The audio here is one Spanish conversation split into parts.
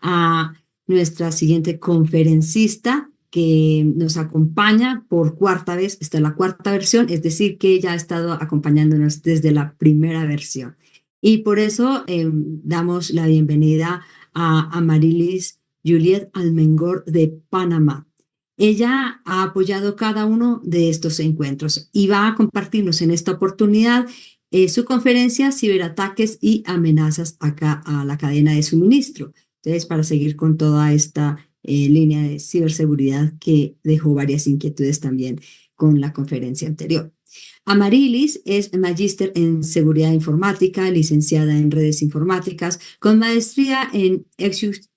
a nuestra siguiente conferencista que nos acompaña por cuarta vez. Esta es la cuarta versión, es decir, que ella ha estado acompañándonos desde la primera versión. Y por eso damos la bienvenida a Amarilis Juliet Almengor de Panamá. Ella ha apoyado cada uno de estos encuentros y va a compartirnos en esta oportunidad su conferencia Ciberataques y amenazas acá a la cadena de suministro. Entonces, para seguir con toda esta línea de ciberseguridad que dejó varias inquietudes también con la conferencia anterior. Amarilis es magíster en seguridad informática, licenciada en redes informáticas, con maestría en Executive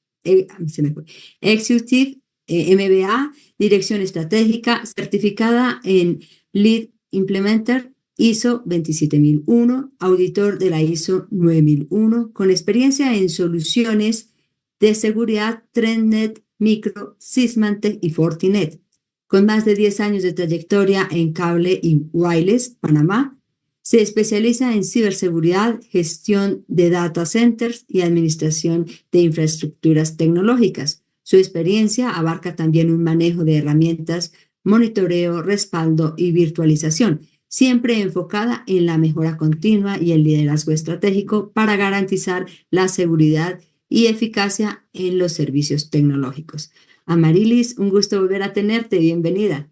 MBA, dirección estratégica, certificada en Lead Implementer ISO 27001, auditor de la ISO 9001, con experiencia en soluciones de seguridad TrendNet, Micro, Sysantec y Fortinet. Con más de 10 años de trayectoria en cable y wireless, Panamá, se especializa en ciberseguridad, gestión de data centers y administración de infraestructuras tecnológicas. Su experiencia abarca también un manejo de herramientas, monitoreo, respaldo y virtualización, siempre enfocada en la mejora continua y el liderazgo estratégico para garantizar la seguridad y eficacia en los servicios tecnológicos. Amarilis, un gusto volver a tenerte. Bienvenida.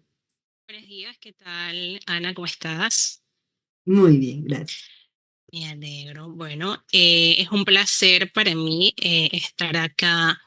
Buenos días, ¿qué tal, Ana? ¿Cómo estás? Muy bien, gracias. Me alegro. Bueno, es un placer para mí estar acá,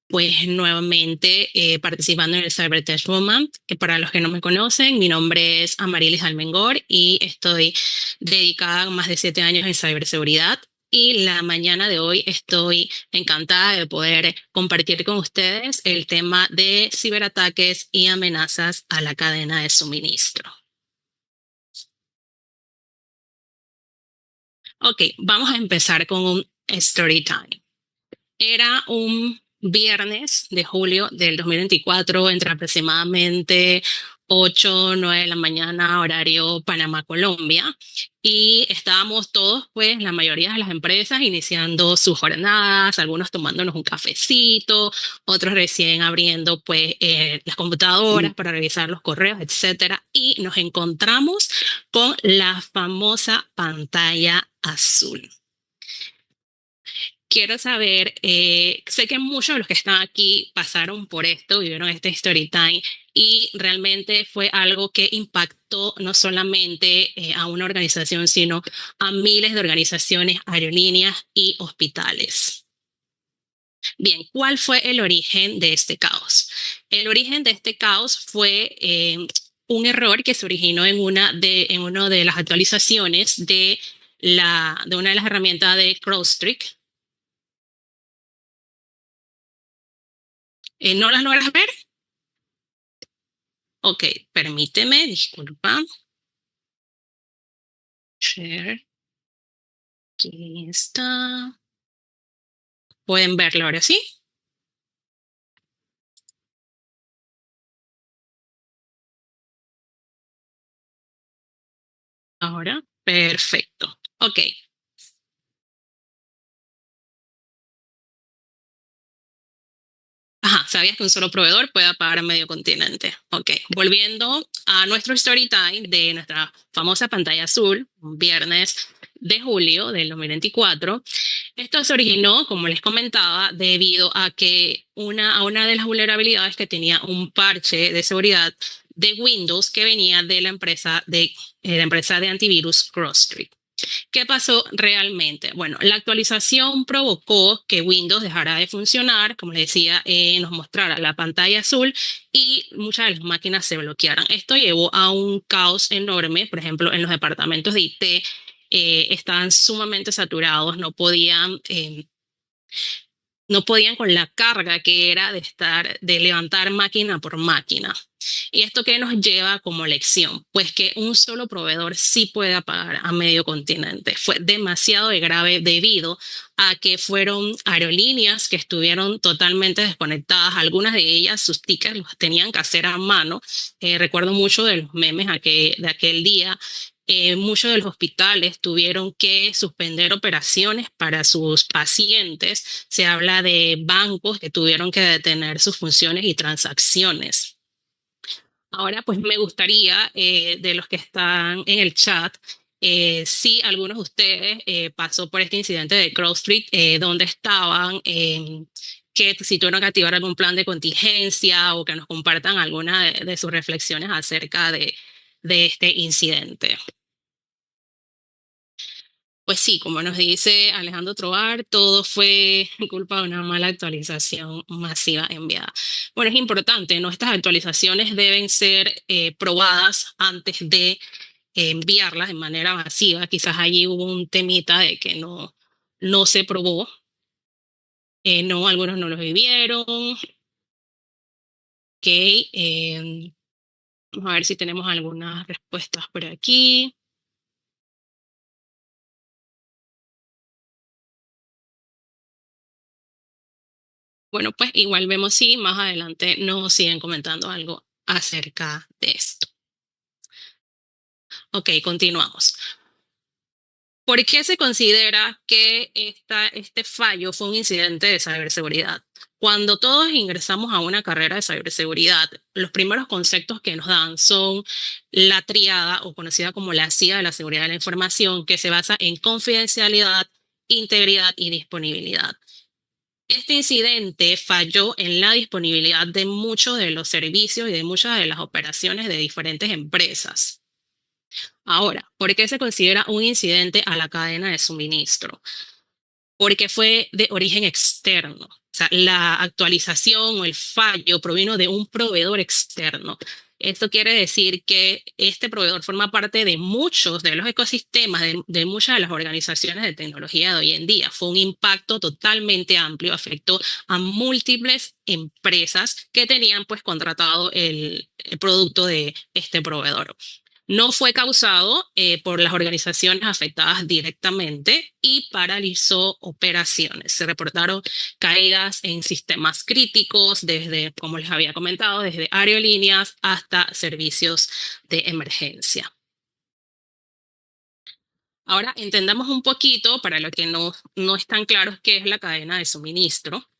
pues nuevamente participando en el Cyber Tech Woman. Que para los que no me conocen, mi nombre es Amarilis Almengor y estoy dedicada a más de 7 años en ciberseguridad. Y la mañana de hoy estoy encantada de poder compartir con ustedes el tema de ciberataques y amenazas a la cadena de suministro. Ok, vamos a empezar con un story time. Era un viernes de julio del 2024, entre aproximadamente 8 o 9 de la mañana, horario Panamá-Colombia, y estábamos todos, pues la mayoría de las empresas iniciando sus jornadas, algunos tomándonos un cafecito, otros recién abriendo pues las computadoras para revisar los correos, etcétera, y nos encontramos con la famosa pantalla azul. Quiero saber, sé que muchos de los que están aquí pasaron por esto, vivieron este story time y realmente fue algo que impactó no solamente a una organización, sino a miles de organizaciones, aerolíneas y hospitales. Bien, ¿cuál fue el origen de este caos? El origen de este caos fue un error que se originó en una de las actualizaciones de una de las herramientas de CrowdStrike. ¿No las logras ver? Ok, permíteme, disculpa. Share. Aquí está. ¿Pueden verlo ahora sí? Ahora, perfecto. Ok. Ajá, ¿sabías que un solo proveedor puede apagar a medio continente? Ok, volviendo a nuestro story time de nuestra famosa pantalla azul, un viernes de julio del 2024. Esto se originó, como les comentaba, debido a que a una de las vulnerabilidades que tenía un parche de seguridad de Windows que venía de la empresa de antivirus CrowdStrike. ¿Qué pasó realmente? Bueno, la actualización provocó que Windows dejara de funcionar, como les decía, nos mostrara la pantalla azul y muchas de las máquinas se bloquearan. Esto llevó a un caos enorme, por ejemplo, en los departamentos de IT. Estaban sumamente saturados, no podían con la carga que era de levantar máquina por máquina. ¿Y esto qué nos lleva como lección? Pues que un solo proveedor sí puede apagar a medio continente. Fue demasiado grave debido a que fueron aerolíneas que estuvieron totalmente desconectadas. Algunas de ellas, sus tickets los tenían que hacer a mano. Recuerdo mucho de los memes de aquel día Muchos de los hospitales tuvieron que suspender operaciones para sus pacientes. Se habla de bancos que tuvieron que detener sus funciones y transacciones. Ahora, pues me gustaría, de los que están en el chat, si algunos de ustedes pasó por este incidente de CrowdStrike, dónde estaban, que si tuvieron que activar algún plan de contingencia o que nos compartan alguna de sus reflexiones acerca de este incidente. Pues sí, como nos dice Alejandro Trovar, todo fue culpa de una mala actualización masiva enviada. Bueno, es importante, ¿no? Estas actualizaciones deben ser probadas antes de enviarlas de manera masiva. Quizás allí hubo un temita de que no se probó. No, algunos no los vivieron. Ok, vamos a ver si tenemos algunas respuestas por aquí. Bueno, pues igual vemos si más adelante nos siguen comentando algo acerca de esto. Ok, continuamos. ¿Por qué se considera que este fallo fue un incidente de ciberseguridad? Cuando todos ingresamos a una carrera de ciberseguridad, los primeros conceptos que nos dan son la triada o conocida como la CIA de la seguridad de la información, que se basa en confidencialidad, integridad y disponibilidad. Este incidente falló en la disponibilidad de muchos de los servicios y de muchas de las operaciones de diferentes empresas. Ahora, ¿por qué se considera un incidente a la cadena de suministro? Porque fue de origen externo. O sea, la actualización o el fallo provino de un proveedor externo. Esto quiere decir que este proveedor forma parte de muchos de los ecosistemas, de muchas de las organizaciones de tecnología de hoy en día. Fue un impacto totalmente amplio, afectó a múltiples empresas que tenían pues contratado el producto de este proveedor. No fue causado por las organizaciones afectadas directamente y paralizó operaciones. Se reportaron caídas en sistemas críticos, desde, como les había comentado, desde aerolíneas hasta servicios de emergencia. Ahora entendamos un poquito, para los que no están claros, qué es la cadena de suministro.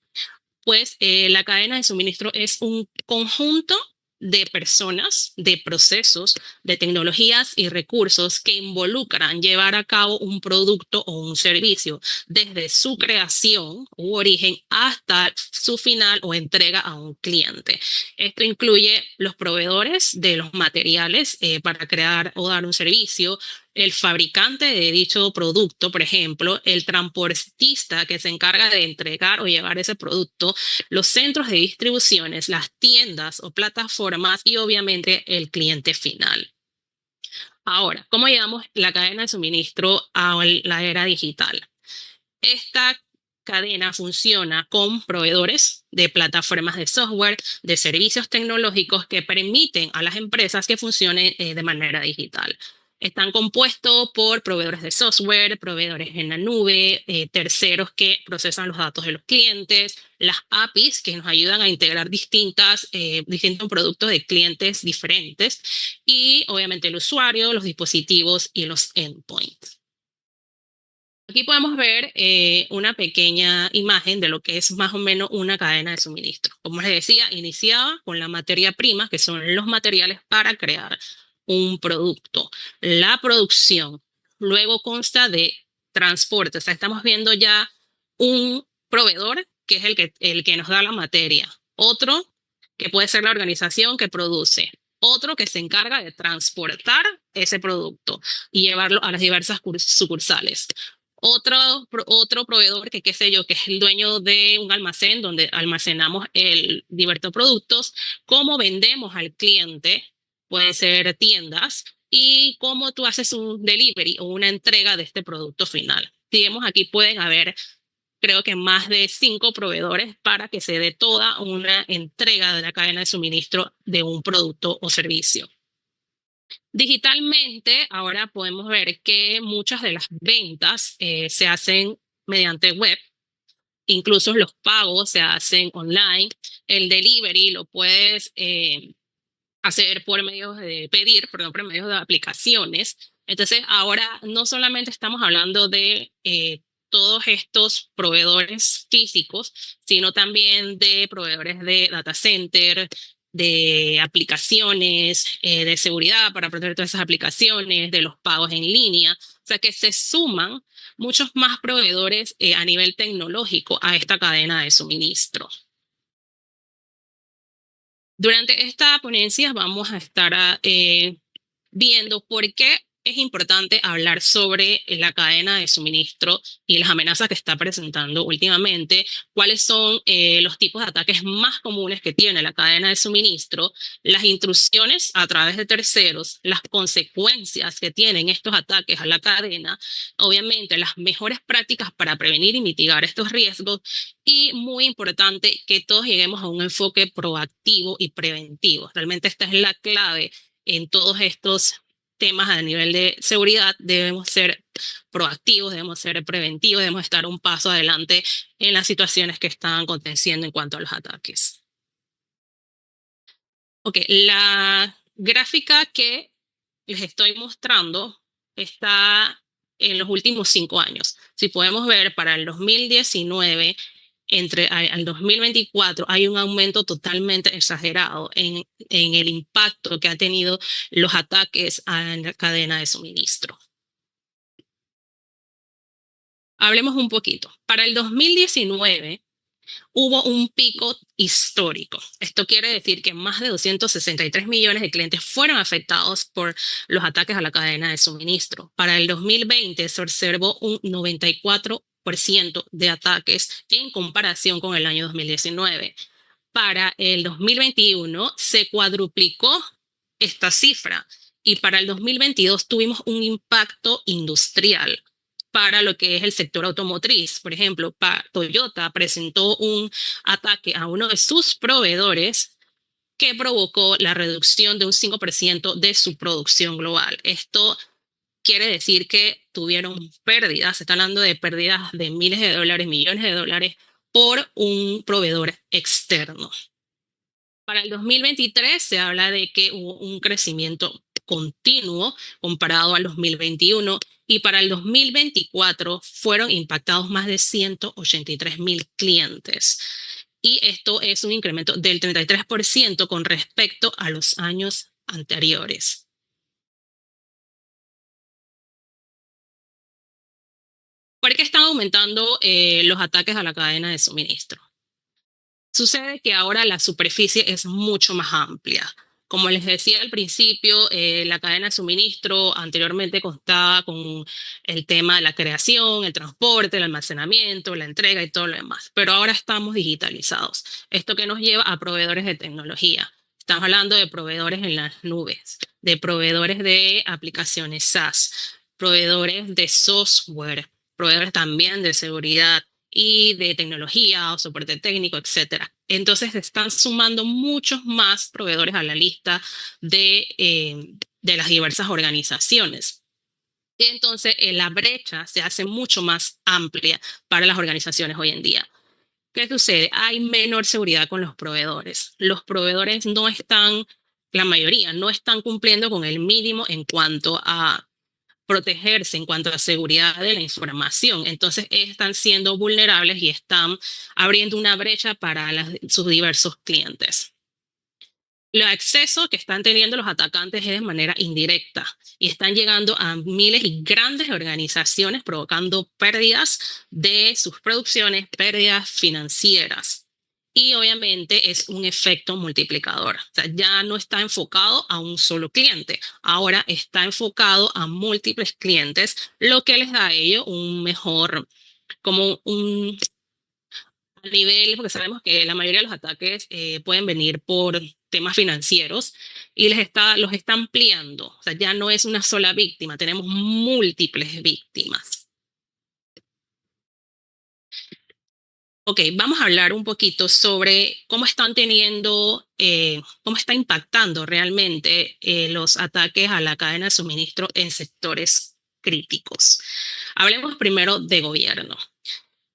Pues la cadena de suministro es un conjunto de personas, de procesos, de tecnologías y recursos que involucran llevar a cabo un producto o un servicio desde su creación u origen hasta su final o entrega a un cliente. Esto incluye los proveedores de los materiales para crear o dar un servicio, el fabricante de dicho producto, por ejemplo, el transportista que se encarga de entregar o llevar ese producto, los centros de distribuciones, las tiendas o plataformas y obviamente el cliente final. Ahora, ¿cómo llevamos la cadena de suministro a la era digital? Esta cadena funciona con proveedores de plataformas de software, de servicios tecnológicos que permiten a las empresas que funcionen de manera digital. Están compuestos por proveedores de software, proveedores en la nube, terceros que procesan los datos de los clientes, las APIs que nos ayudan a integrar distintos productos de clientes diferentes y obviamente el usuario, los dispositivos y los endpoints. Aquí podemos ver una pequeña imagen de lo que es más o menos una cadena de suministro. Como les decía, iniciaba con la materia prima, que son los materiales para crear un producto. La producción luego consta de transporte. O sea, estamos viendo ya un proveedor que es el que nos da la materia. Otro que puede ser la organización que produce. Otro que se encarga de transportar ese producto y llevarlo a las diversas sucursales. Otro proveedor que, qué sé yo, que es el dueño de un almacén donde almacenamos diversos productos, cómo vendemos al cliente, pueden ser tiendas, y cómo tú haces un delivery o una entrega de este producto final. Digamos, aquí pueden haber, creo que más de 5 proveedores para que se dé toda una entrega de la cadena de suministro de un producto o servicio. Digitalmente, ahora podemos ver que muchas de las ventas se hacen mediante web, incluso los pagos se hacen online, el delivery lo puedes hacer por medios de pedir, perdón, por medios de aplicaciones, Entonces, ahora no solamente estamos hablando de todos estos proveedores físicos, sino también de proveedores de data center, de aplicaciones, de seguridad para proteger todas esas aplicaciones, de los pagos en línea. O sea que se suman muchos más proveedores a nivel tecnológico a esta cadena de suministro. Durante esta ponencia vamos a estar viendo por qué es importante hablar sobre la cadena de suministro y las amenazas que está presentando últimamente, cuáles son los tipos de ataques más comunes que tiene la cadena de suministro, las intrusiones a través de terceros, las consecuencias que tienen estos ataques a la cadena, obviamente las mejores prácticas para prevenir y mitigar estos riesgos y muy importante que todos lleguemos a un enfoque proactivo y preventivo. Realmente esta es la clave en todos estos temas a nivel de seguridad. Debemos ser proactivos, debemos ser preventivos, debemos estar un paso adelante en las situaciones que están aconteciendo en cuanto a los ataques. Ok, la gráfica que les estoy mostrando está en los últimos 5 años. Si podemos ver, para el 2019 al 2024 hay un aumento totalmente exagerado en el impacto que han tenido los ataques a la cadena de suministro. Hablemos un poquito. Para el 2019 hubo un pico histórico. Esto quiere decir que más de 263 millones de clientes fueron afectados por los ataques a la cadena de suministro. Para el 2020 se observó un 94% de ataques en comparación con el año 2019. Para el 2021 se cuadruplicó esta cifra y para el 2022 tuvimos un impacto industrial para lo que es el sector automotriz. Por ejemplo, Toyota presentó un ataque a uno de sus proveedores que provocó la reducción de un 5% de su producción global. Esto quiere decir que tuvieron pérdidas, se está hablando de pérdidas de miles de dólares, millones de dólares por un proveedor externo. Para el 2023 se habla de que hubo un crecimiento continuo comparado al 2021 y para el 2024 fueron impactados más de 183,000 clientes. Y esto es un incremento del 33% con respecto a los años anteriores. ¿Por qué están aumentando los ataques a la cadena de suministro? Sucede que ahora la superficie es mucho más amplia. Como les decía al principio, la cadena de suministro anteriormente constaba con el tema de la creación, el transporte, el almacenamiento, la entrega y todo lo demás. Pero ahora estamos digitalizados. Esto que nos lleva a proveedores de tecnología. Estamos hablando de proveedores en las nubes, de proveedores de aplicaciones SaaS, proveedores de software, proveedores también de seguridad y de tecnología o soporte técnico, etcétera. Entonces se están sumando muchos más proveedores a la lista de las diversas organizaciones. Y entonces la brecha se hace mucho más amplia para las organizaciones hoy en día. ¿Qué sucede? Hay menor seguridad con los proveedores. Los proveedores no están, la mayoría, no están cumpliendo con el mínimo en cuanto a protegerse en cuanto a la seguridad de la información. Entonces están siendo vulnerables y están abriendo una brecha para sus diversos clientes. Los accesos que están teniendo los atacantes es de manera indirecta y están llegando a miles y grandes organizaciones provocando pérdidas de sus producciones, pérdidas financieras. Y obviamente es un efecto multiplicador. O sea, ya no está enfocado a un solo cliente, ahora está enfocado a múltiples clientes, lo que les da a ellos un mejor, como un nivel, porque sabemos que la mayoría de los ataques pueden venir por temas financieros y los está ampliando. O sea, ya no es una sola víctima, tenemos múltiples víctimas. Ok, vamos a hablar un poquito sobre cómo están teniendo, cómo está impactando realmente los ataques a la cadena de suministro en sectores críticos. Hablemos primero de gobierno.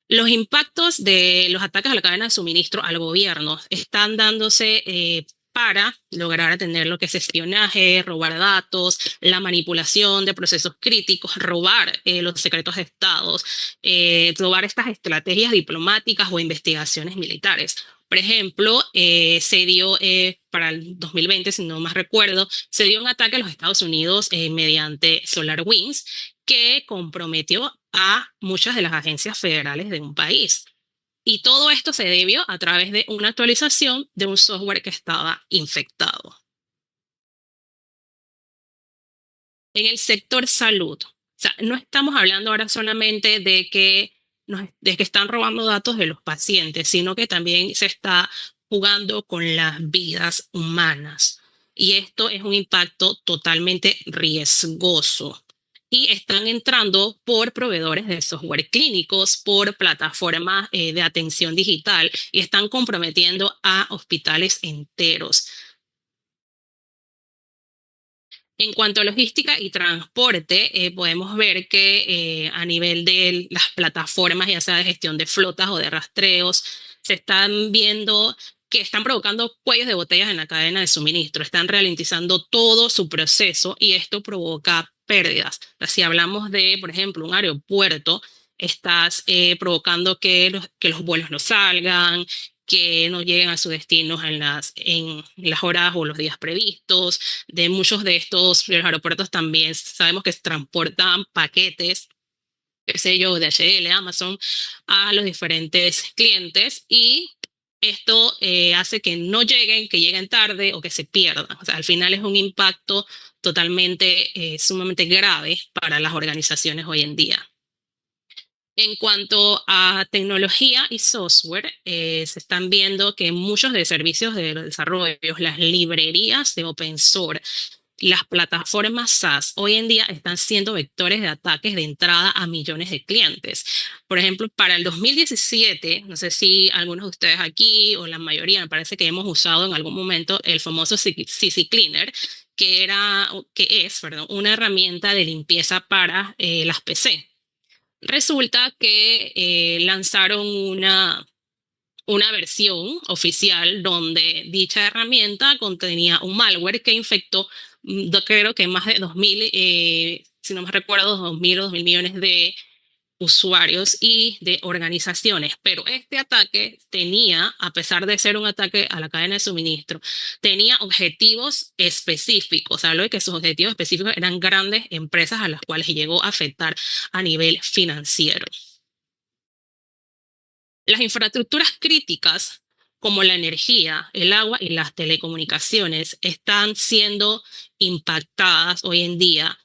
Los impactos de los ataques a la cadena de suministro al gobierno están dándose para lograr atender lo que es espionaje, robar datos, la manipulación de procesos críticos, robar los secretos de estados, robar estas estrategias diplomáticas o investigaciones militares. Por ejemplo, se dio para el 2020, si no más recuerdo, se dio un ataque a los Estados Unidos mediante SolarWinds que comprometió a muchas de las agencias federales de un país. Y todo esto se debió a través de una actualización de un software que estaba infectado. En el sector salud, o sea, no estamos hablando ahora solamente de que están robando datos de los pacientes, sino que también se está jugando con las vidas humanas. Y esto es un impacto totalmente riesgoso. Y están entrando por proveedores de software clínicos, por plataformas de atención digital y están comprometiendo a hospitales enteros. En cuanto a logística y transporte, podemos ver que a nivel de las plataformas, ya sea de gestión de flotas o de rastreos, se están viendo que están provocando cuellos de botellas en la cadena de suministro, están ralentizando todo su proceso y esto provoca pérdidas. O sea, si hablamos de, por ejemplo, un aeropuerto, estás provocando que los vuelos no salgan, que no lleguen a sus destinos en las horas o los días previstos. De muchos de los aeropuertos también sabemos que se transportan paquetes, qué sé yo, de DHL, Amazon, a los diferentes clientes y esto hace que no lleguen, que lleguen tarde o que se pierdan. O sea, al final es un impacto totalmente, sumamente grave para las organizaciones hoy en día. En cuanto a tecnología y software, se están viendo que muchos de servicios de desarrollo, las librerías de open source, las plataformas SaaS hoy en día están siendo vectores de ataques de entrada a millones de clientes. Por ejemplo, para el 2017, no sé si algunos de ustedes aquí o la mayoría, me parece que hemos usado en algún momento el famoso CC Cleaner, que es, perdón, una herramienta de limpieza para las PC. Resulta que lanzaron una versión oficial donde dicha herramienta contenía un malware que infectó, creo que más de 2.000, si no me recuerdo, 2.000 o 2.000 millones de usuarios y de organizaciones. Pero este ataque tenía, a pesar de ser un ataque a la cadena de suministro, tenía objetivos específicos. Hablo de que sus objetivos específicos eran grandes empresas a las cuales llegó a afectar a nivel financiero. Las infraestructuras críticas como la energía, el agua y las telecomunicaciones están siendo impactadas hoy en día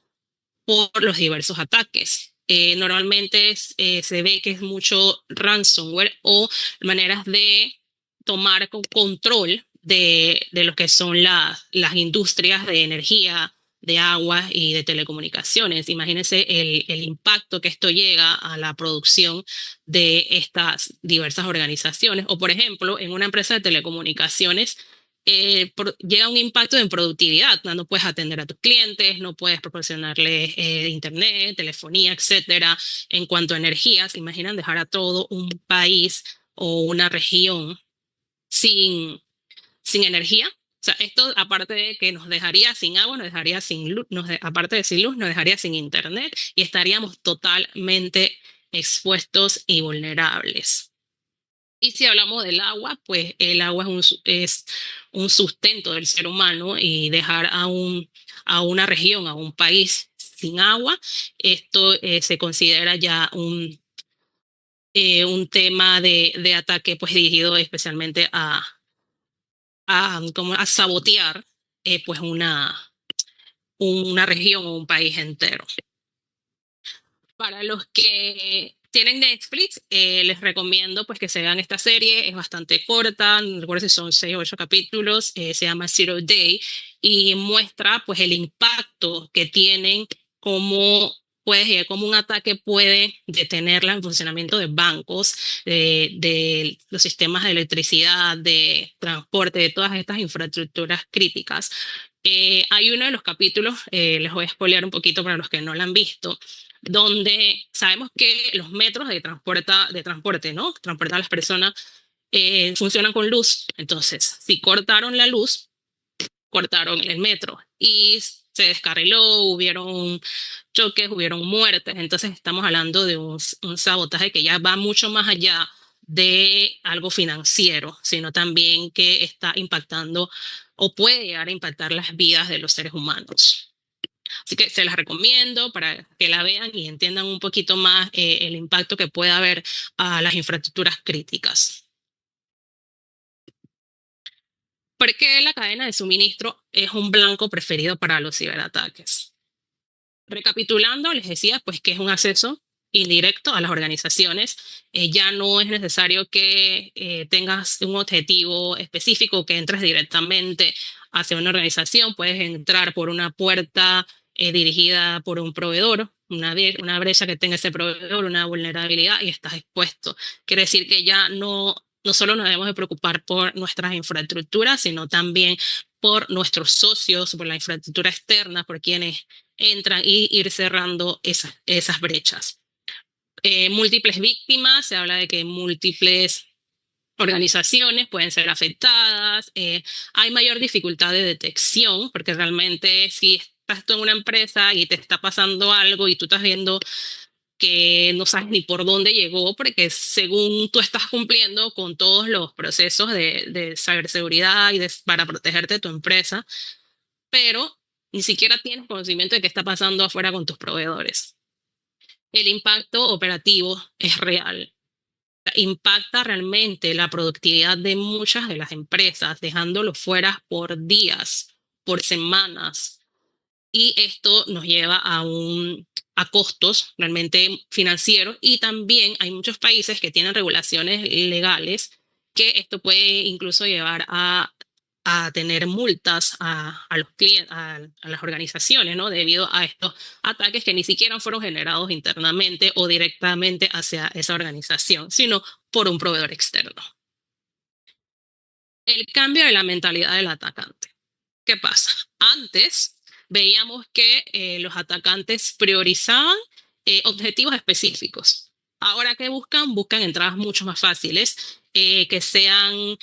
por los diversos ataques. Normalmente se ve que es mucho ransomware o maneras de tomar control de lo que son las industrias de energía, de agua y de telecomunicaciones. Imagínense el impacto que esto llega a la producción de estas diversas organizaciones. O, por ejemplo, en una empresa de telecomunicaciones, llega un impacto en productividad. No puedes atender a tus clientes, no puedes proporcionarles internet, telefonía, etcétera. En cuanto a energía, se imaginan dejar a todo un país o una región sin, sin energía. O sea, esto aparte de que nos dejaría sin agua, nos dejaría sin luz, aparte de sin luz, nos dejaría sin internet y estaríamos totalmente expuestos y vulnerables. Y si hablamos del agua, pues el agua es un sustento del ser humano y dejar a una región, a un país sin agua, esto se considera ya un tema de ataque pues dirigido especialmente como a sabotear pues una región o un país entero. Para los que tienen Netflix, les recomiendo pues que se vean esta serie, es bastante corta, no recuerdo si son 6 o 8 capítulos, se llama Zero Day y muestra pues el impacto que tienen, cómo un ataque puede detener el funcionamiento de bancos, de los sistemas de electricidad, de transporte, de todas estas infraestructuras críticas. Hay uno de los capítulos, les voy a spoilear un poquito para los que no lo han visto, donde sabemos que los metros de transporte, ¿no? Transportar a las personas funcionan con luz. Entonces, si cortaron la luz, cortaron el metro y se descarriló, hubieron choques, hubieron muertes. Entonces estamos hablando de un sabotaje que ya va mucho más allá de algo financiero, sino también que está impactando o puede llegar a impactar las vidas de los seres humanos. Así que se las recomiendo para que la vean y entiendan un poquito más el impacto que puede haber a las infraestructuras críticas. ¿Por qué la cadena de suministro es un blanco preferido para los ciberataques? Recapitulando, les decía pues que es un acceso indirecto a las organizaciones. Ya no es necesario que tengas un objetivo específico, que entres directamente hacia una organización. Puedes entrar por una puerta dirigida por un proveedor, una brecha que tenga ese proveedor, una vulnerabilidad y estás expuesto. Quiere decir que ya no solo nos debemos de preocupar por nuestras infraestructuras, sino también por nuestros socios, por la infraestructura externa, por quienes entran y ir cerrando esas brechas. Múltiples víctimas, se habla de que múltiples organizaciones pueden ser afectadas, hay mayor dificultad de detección, porque realmente si estás tú en una empresa y te está pasando algo y tú estás viendo que no sabes ni por dónde llegó, porque según tú estás cumpliendo con todos los procesos de ciberseguridad y para protegerte de tu empresa, pero ni siquiera tienes conocimiento de qué está pasando afuera con tus proveedores. El impacto operativo es real. Impacta realmente la productividad de muchas de las empresas, dejándolo fuera por días, por semanas. Y esto nos lleva a costos realmente financieros y también hay muchos países que tienen regulaciones legales que esto puede incluso llevar a tener multas a los clientes, a las organizaciones, ¿no? Debido a estos ataques que ni siquiera fueron generados internamente o directamente hacia esa organización, sino por un proveedor externo. El cambio de la mentalidad del atacante. ¿Qué pasa? Antes veíamos que los atacantes priorizaban objetivos específicos. Ahora que buscan, buscan entradas mucho más fáciles, que sean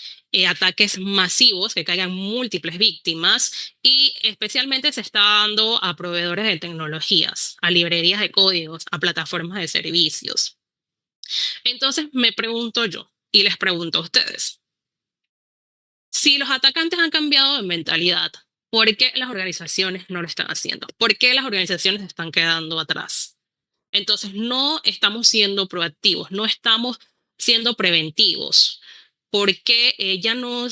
ataques masivos, que caigan múltiples víctimas y especialmente se está dando a proveedores de tecnologías, a librerías de códigos, a plataformas de servicios. Entonces me pregunto yo y les pregunto a ustedes, si los atacantes han cambiado de mentalidad, ¿por qué las organizaciones no lo están haciendo? ¿Por qué las organizaciones se están quedando atrás? Entonces, no estamos siendo proactivos, no estamos siendo preventivos, porque ya no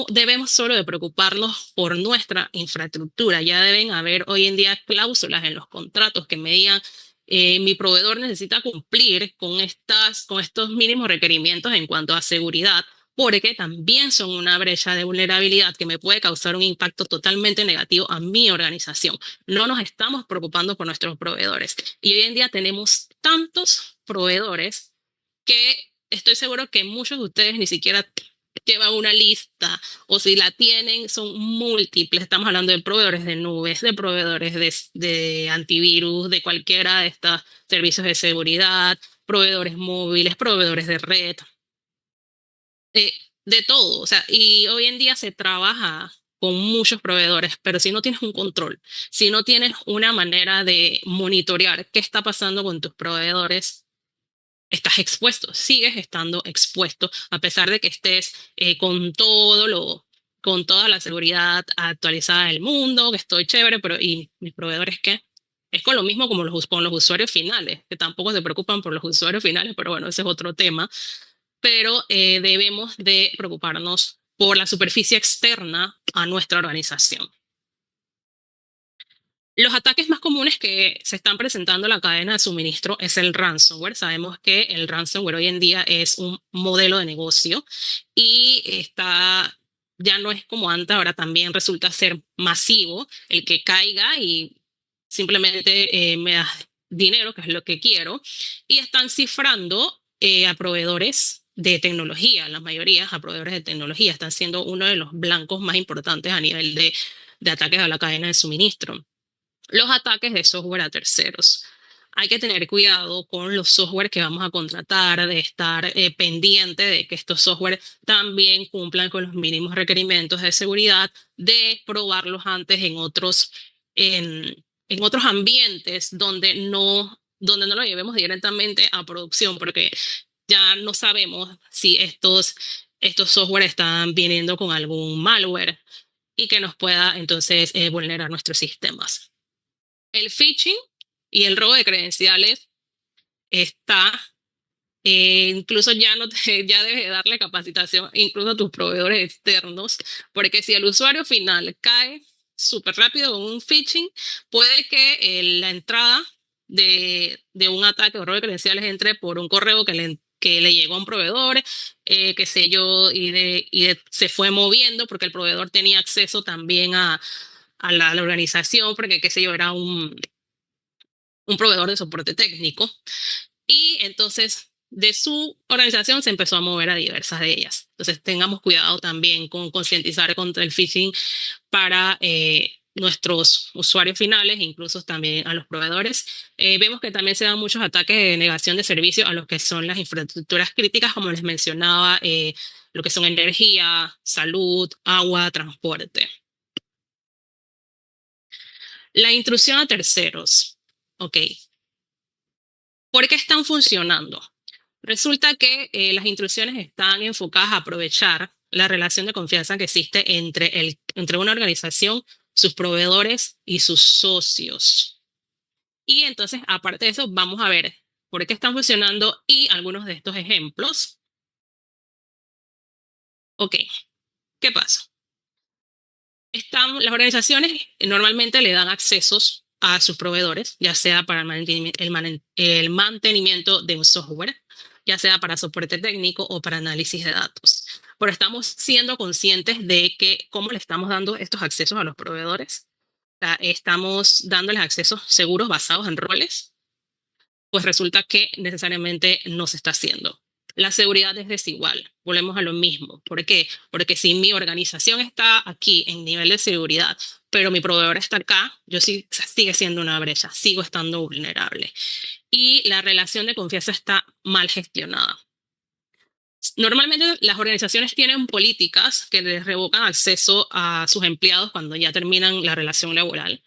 debemos solo de preocuparnos por nuestra infraestructura, ya deben haber hoy en día cláusulas en los contratos que me digan mi proveedor necesita cumplir con estos mínimos requerimientos en cuanto a seguridad, porque también son una brecha de vulnerabilidad que me puede causar un impacto totalmente negativo a mi organización. No nos estamos preocupando por nuestros proveedores. Y hoy en día tenemos tantos proveedores que estoy seguro que muchos de ustedes ni siquiera llevan una lista o si la tienen son múltiples. Estamos hablando de proveedores de nubes, de proveedores de antivirus, de cualquiera de estos servicios de seguridad, proveedores móviles, proveedores de red, eh, de todo. O sea, y hoy en día se trabaja con muchos proveedores, pero si no tienes un control, si no tienes una manera de monitorear qué está pasando con tus proveedores, estás expuesto, sigues estando expuesto, a pesar de que estés con toda la seguridad actualizada del mundo, que estoy chévere, pero ¿y mis proveedores qué? Es con lo mismo como con los usuarios finales, que tampoco se preocupan por los usuarios finales, pero bueno, ese es otro tema. Pero debemos de preocuparnos por la superficie externa a nuestra organización. Los ataques más comunes que se están presentando en la cadena de suministro es el ransomware. Sabemos que el ransomware hoy en día es un modelo de negocio y ya no es como antes, ahora también resulta ser masivo el que caiga y simplemente me das dinero, que es lo que quiero, y están cifrando a proveedores de tecnología, la mayoría a proveedores de tecnología, están siendo uno de los blancos más importantes a nivel de ataques a la cadena de suministro. Los ataques de software a terceros. hay que tener cuidado con los software que vamos a contratar, de estar pendiente de que estos software también cumplan con los mínimos requerimientos de seguridad, de probarlos antes en otros ambientes donde no lo llevemos directamente a producción, porque ya no sabemos si estos software están viniendo con algún malware y que nos pueda entonces vulnerar nuestros sistemas. El phishing y el robo de credenciales está, incluso ya no te, ya debes de darle capacitación incluso a tus proveedores externos, porque si el usuario final cae súper rápido con un phishing, puede que la entrada de un ataque o robo de credenciales entre por un correo que le llegó a un proveedor, qué sé yo, se fue moviendo porque el proveedor tenía acceso también a la organización, porque qué sé yo, era un proveedor de soporte técnico. Y entonces de su organización se empezó a mover a diversas de ellas. Entonces tengamos cuidado también con concientizar contra el phishing para nuestros usuarios finales, incluso también a los proveedores. Vemos que también se dan muchos ataques de negación de servicio a lo que son las infraestructuras críticas, como les mencionaba, lo que son energía, salud, agua, transporte. La intrusión a terceros. Ok. ¿Por qué están funcionando? Resulta que las intrusiones están enfocadas a aprovechar la relación de confianza que existe entre una organización, sus proveedores y sus socios. Y entonces, aparte de eso, vamos a ver por qué están funcionando y algunos de estos ejemplos. Ok, ¿qué pasa? Las organizaciones normalmente le dan accesos a sus proveedores, ya sea para el mantenimiento de un software, ya sea para soporte técnico o para análisis de datos. Pero estamos siendo conscientes de que cómo le estamos dando estos accesos a los proveedores. O sea, estamos dándoles accesos seguros basados en roles, pues resulta que necesariamente no se está haciendo. La seguridad es desigual. Volvemos a lo mismo. ¿Por qué? Porque si mi organización está aquí en nivel de seguridad, pero mi proveedor está acá, yo sí, sigue siendo una brecha, sigo estando vulnerable. Y la relación de confianza está mal gestionada. Normalmente las organizaciones tienen políticas que les revocan acceso a sus empleados cuando ya terminan la relación laboral.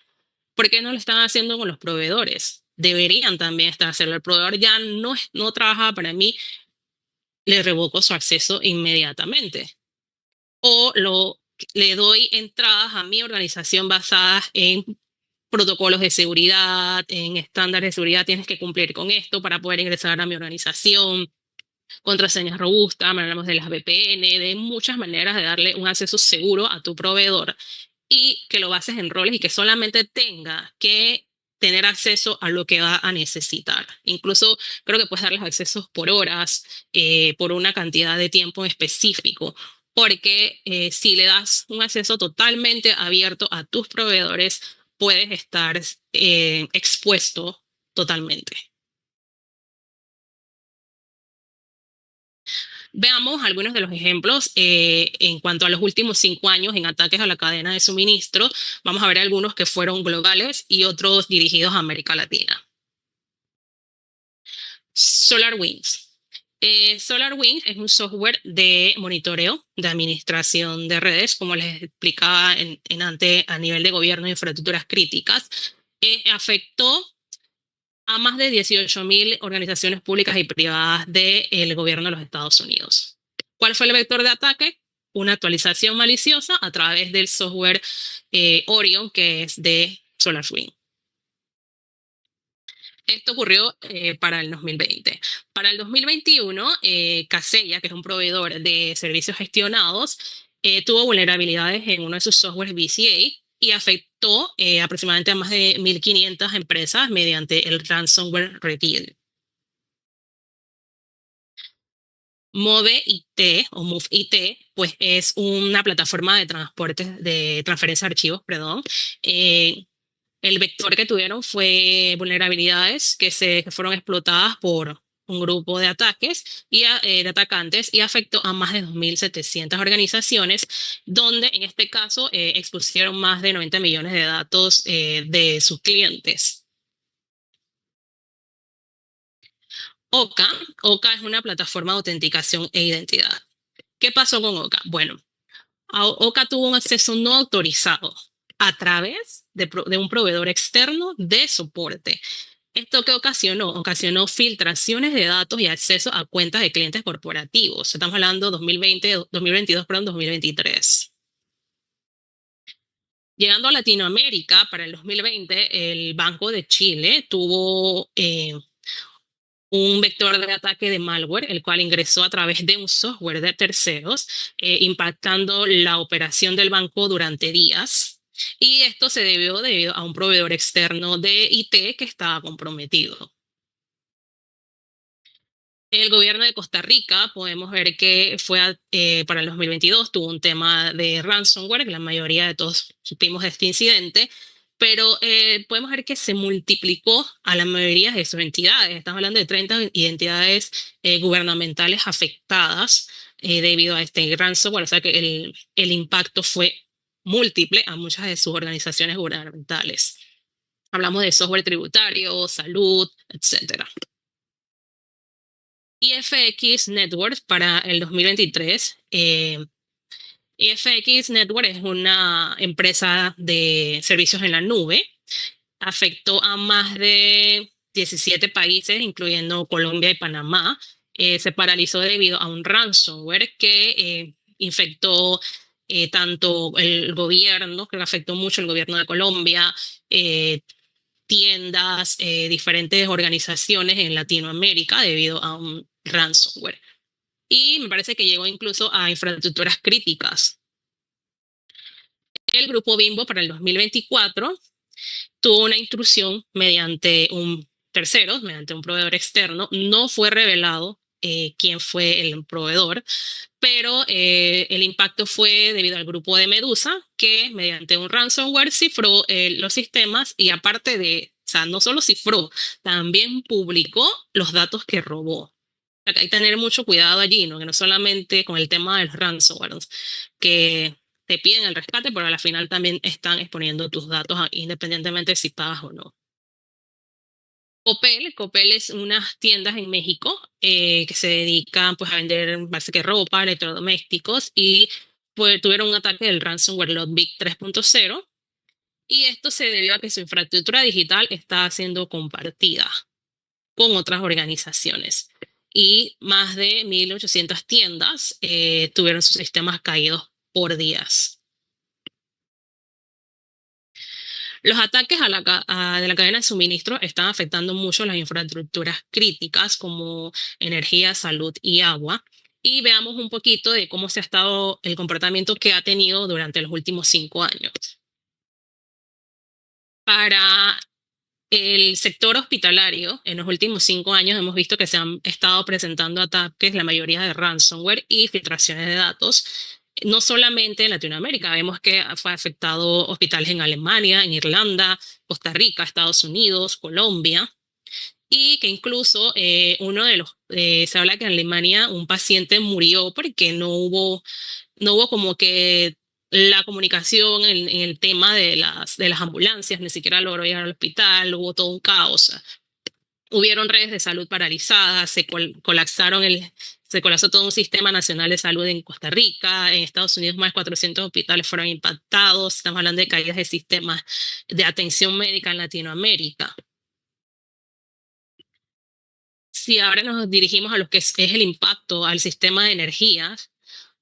¿Por qué no lo están haciendo con los proveedores? Deberían también estar haciendo. El proveedor ya no trabaja para mí, le revoco su acceso inmediatamente. O le doy entradas a mi organización basadas en protocolos de seguridad, en estándares de seguridad, tienes que cumplir con esto para poder ingresar a mi organización, contraseñas robustas, hablamos de las VPN, de muchas maneras de darle un acceso seguro a tu proveedor y que lo bases en roles y que solamente tenga que tener acceso a lo que va a necesitar. Incluso creo que puedes darles accesos por horas, por una cantidad de tiempo específico, porque si le das un acceso totalmente abierto a tus proveedores, puedes estar expuesto totalmente. Veamos algunos de los ejemplos en cuanto a los últimos 5 años en ataques a la cadena de suministro. Vamos a ver algunos que fueron globales y otros dirigidos a América Latina. SolarWinds. SolarWinds es un software de monitoreo, de administración de redes, como les explicaba en antes a nivel de gobierno e infraestructuras críticas. Afectó a más de 18.000 organizaciones públicas y privadas del gobierno de los Estados Unidos. ¿Cuál fue el vector de ataque? Una actualización maliciosa a través del software Orion, que es de SolarWinds. Esto ocurrió para el 2020. Para el 2021, Kaseya, que es un proveedor de servicios gestionados, tuvo vulnerabilidades en uno de sus softwares VCA y afectó aproximadamente a más de 1.500 empresas mediante el ransomware Reveal. Move IT o Move IT, pues es una plataforma de de transferencia de archivos, perdón. El vector que tuvieron fue vulnerabilidades que fueron explotadas por un grupo de ataques de atacantes y afectó a más de 2.700 organizaciones, donde en este caso expusieron más de 90 millones de datos de sus clientes. OCA. OCA es una plataforma de autenticación e identidad. ¿Qué pasó con OCA? Bueno, OCA tuvo un acceso no autorizado a través de un proveedor externo de soporte. ¿Esto qué ocasionó? Ocasionó filtraciones de datos y acceso a cuentas de clientes corporativos. Estamos hablando 2020, 2022, perdón, 2023. Llegando a Latinoamérica, para el 2020, el Banco de Chile tuvo un vector de ataque de malware, el cual ingresó a través de un software de terceros, impactando la operación del banco durante días. Y esto se debido a un proveedor externo de IT que estaba comprometido. El gobierno de Costa Rica, podemos ver que para el 2022, tuvo un tema de ransomware, que la mayoría de todos supimos de este incidente, pero podemos ver que se multiplicó a la mayoría de sus entidades. Estamos hablando de 30 entidades gubernamentales afectadas debido a este ransomware, o sea que el impacto fue múltiple a muchas de sus organizaciones gubernamentales. Hablamos de software tributario, salud, etcétera. IFX Networks para el 2023. IFX Network es una empresa de servicios en la nube. Afectó a más de 17 países, incluyendo Colombia y Panamá. Se paralizó debido a un ransomware que infectó tanto el gobierno, que afectó mucho el gobierno de Colombia, tiendas, diferentes organizaciones en Latinoamérica debido a un ransomware. Y me parece que llegó incluso a infraestructuras críticas. El grupo Bimbo para el 2024 tuvo una intrusión mediante un tercero, mediante un proveedor externo. No fue revelado quién fue el proveedor, pero el impacto fue debido al grupo de Medusa, que mediante un ransomware cifró los sistemas y aparte de, o sea, no solo cifró, también publicó los datos que robó. Hay que tener mucho cuidado allí, ¿no? Que no solamente con el tema del ransomware, ¿no? Que te piden el rescate, pero al final también están exponiendo tus datos independientemente si pagas o no. Coppel es unas tiendas en México que se dedican pues a vender parece que ropa, electrodomésticos y pues tuvieron un ataque del ransomware Ludwig 3.0 y esto se debió a que su infraestructura digital está siendo compartida con otras organizaciones y más de 1.800 tiendas tuvieron sus sistemas caídos por días. Los ataques de la cadena de suministro están afectando mucho las infraestructuras críticas como energía, salud y agua. Y veamos un poquito de cómo se ha estado el comportamiento que ha tenido durante los últimos 5 años. Para el sector hospitalario, en los últimos 5 años hemos visto que se han estado presentando ataques, la mayoría de ransomware y filtraciones de datos. No solamente en Latinoamérica, vemos que fue afectado hospitales en Alemania, en Irlanda, Costa Rica, Estados Unidos, Colombia, y que incluso se habla que en Alemania un paciente murió porque no hubo como que la comunicación en el tema de las ambulancias, ni siquiera logró llegar al hospital, hubo todo un caos. Hubieron redes de salud paralizadas, se colapsó todo un sistema nacional de salud en Costa Rica, en Estados Unidos más de 400 hospitales fueron impactados, estamos hablando de caídas de sistemas de atención médica en Latinoamérica. Si ahora nos dirigimos a lo que es el impacto al sistema de energías,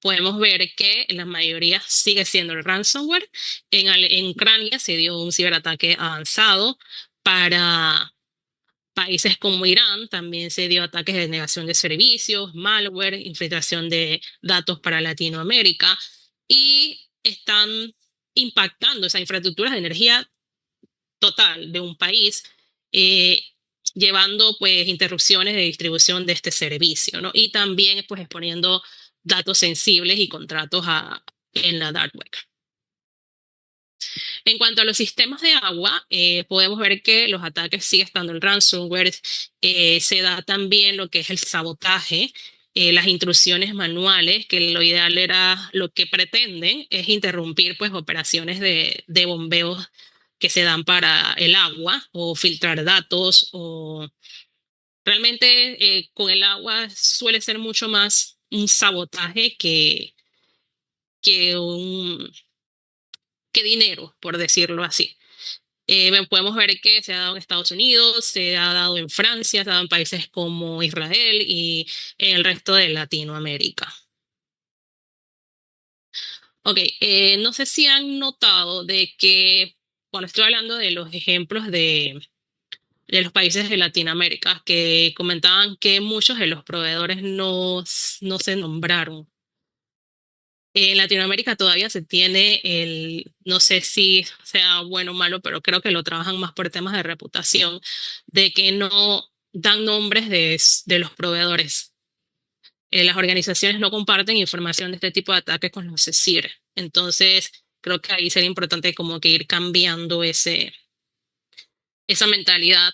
podemos ver que la mayoría sigue siendo el ransomware. En Ucrania se dio un ciberataque avanzado. Para países como Irán también se dio ataques de negación de servicios, malware, infiltración de datos para Latinoamérica y están impactando esas infraestructuras de energía total de un país, eh, llevando pues interrupciones de distribución de este servicio, ¿no? Y también pues exponiendo datos sensibles y contratos en la dark web. En cuanto a los sistemas de agua, podemos ver que los ataques sigue estando el ransomware, se da también lo que es el sabotaje, las intrusiones manuales, que lo ideal era lo que pretenden es interrumpir pues operaciones de bombeo que se dan para el agua o filtrar datos o Realmente con el agua suele ser mucho más un sabotaje que, un, que dinero, por decirlo así. Podemos ver que se ha dado en Estados Unidos, se ha dado en Francia, se ha dado en países como Israel y en el resto de Latinoamérica. Ok, no sé si han notado de que cuando estoy hablando de los ejemplos de los países de Latinoamérica, que comentaban que muchos de los proveedores no se nombraron. En Latinoamérica todavía se tiene no sé si sea bueno o malo, pero creo que lo trabajan más por temas de reputación, de que no dan nombres de los proveedores. Las organizaciones no comparten información de este tipo de ataques con los CECIR. Entonces, creo que ahí sería importante como que ir cambiando esa mentalidad,